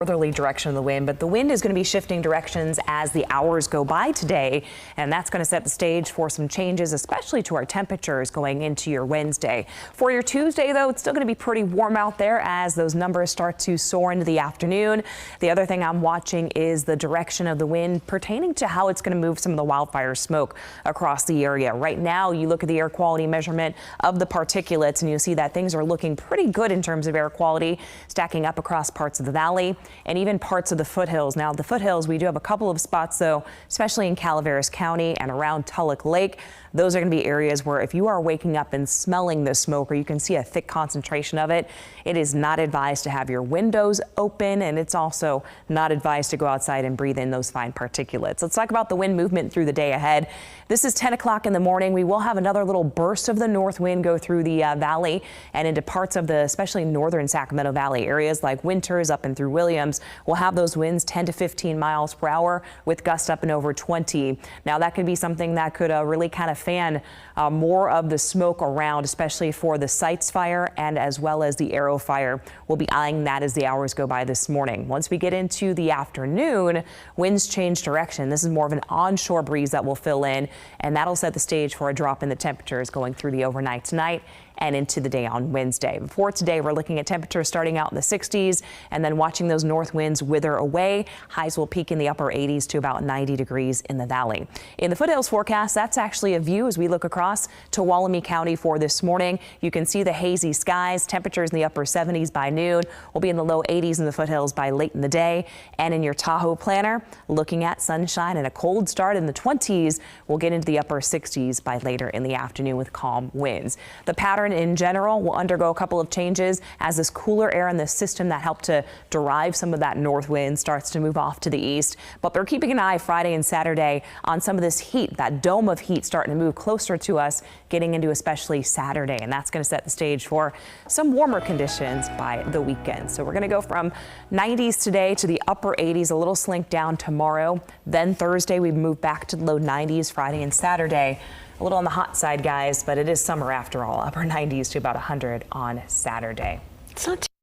Northerly direction of the wind, but the wind is going to be shifting directions as the hours go by today, and that's going to set the stage for some changes, especially to our temperatures going into your Wednesday. For your Tuesday, though, it's still going to be pretty warm out there as those numbers start to soar into the afternoon. The other thing I'm watching is the direction of the wind pertaining to how it's going to move some of the wildfire smoke across the area. Right now, you look at the air quality measurement of the particulates, and you'll see that things are looking pretty good in terms of air quality, stacking up across parts of the valley and even parts of the foothills. Now, the foothills, we do have a couple of spots, though, especially in Calaveras County and around Tulloch Lake. Those are going to be areas where if you are waking up and smelling the smoke, or you can see a thick concentration of it, it is not advised to have your windows open, and it's also not advised to go outside and breathe in those fine particulates. Let's talk about the wind movement through the day ahead. This is 10 o'clock in the morning. We will have another little burst of the north wind go through the valley and into parts of the especially northern Sacramento Valley areas like Winters up and through Williams. We'll have those winds 10 to 15 miles per hour with gusts up and over 20. Now, that could be something that could really kind of fan more of the smoke around, especially for the Sites fire and as well as the Arrow fire. We'll be eyeing that as the hours go by this morning. Once we get into the afternoon, winds change direction. This is more of an onshore breeze that will fill in, and that'll set the stage for a drop in the temperatures going through the overnight tonight and into the day on Wednesday. For today, we're looking at temperatures starting out in the 60s and then watching those north winds wither away. Highs will peak in the upper 80s to about 90 degrees in the valley. In the foothills forecast, that's actually a view as we look across to Tuolumne County for this morning. You can see the hazy skies. Temperatures in the upper 70s by noon. We'll be in the low 80s in the foothills by late in the day. And in your Tahoe planner, looking at sunshine and a cold start in the 20s. We'll get into the upper 60s by later in the afternoon with calm winds. The pattern in general will undergo a couple of changes as this cooler air in the system that helped to derive some of that north wind starts to move off to the east. But we're keeping an eye Friday and Saturday on some of this heat, that dome of heat starting to move closer to us, getting into especially Saturday. And that's going to set the stage for some warmer conditions by the weekend. So we're going to go from 90s today to the upper 80s, a little slink down tomorrow. Then Thursday, we move back to the low 90s, Friday and Saturday. A little on the hot side, guys, but it is summer after all. Upper 90s to about 100 on Saturday. It's not too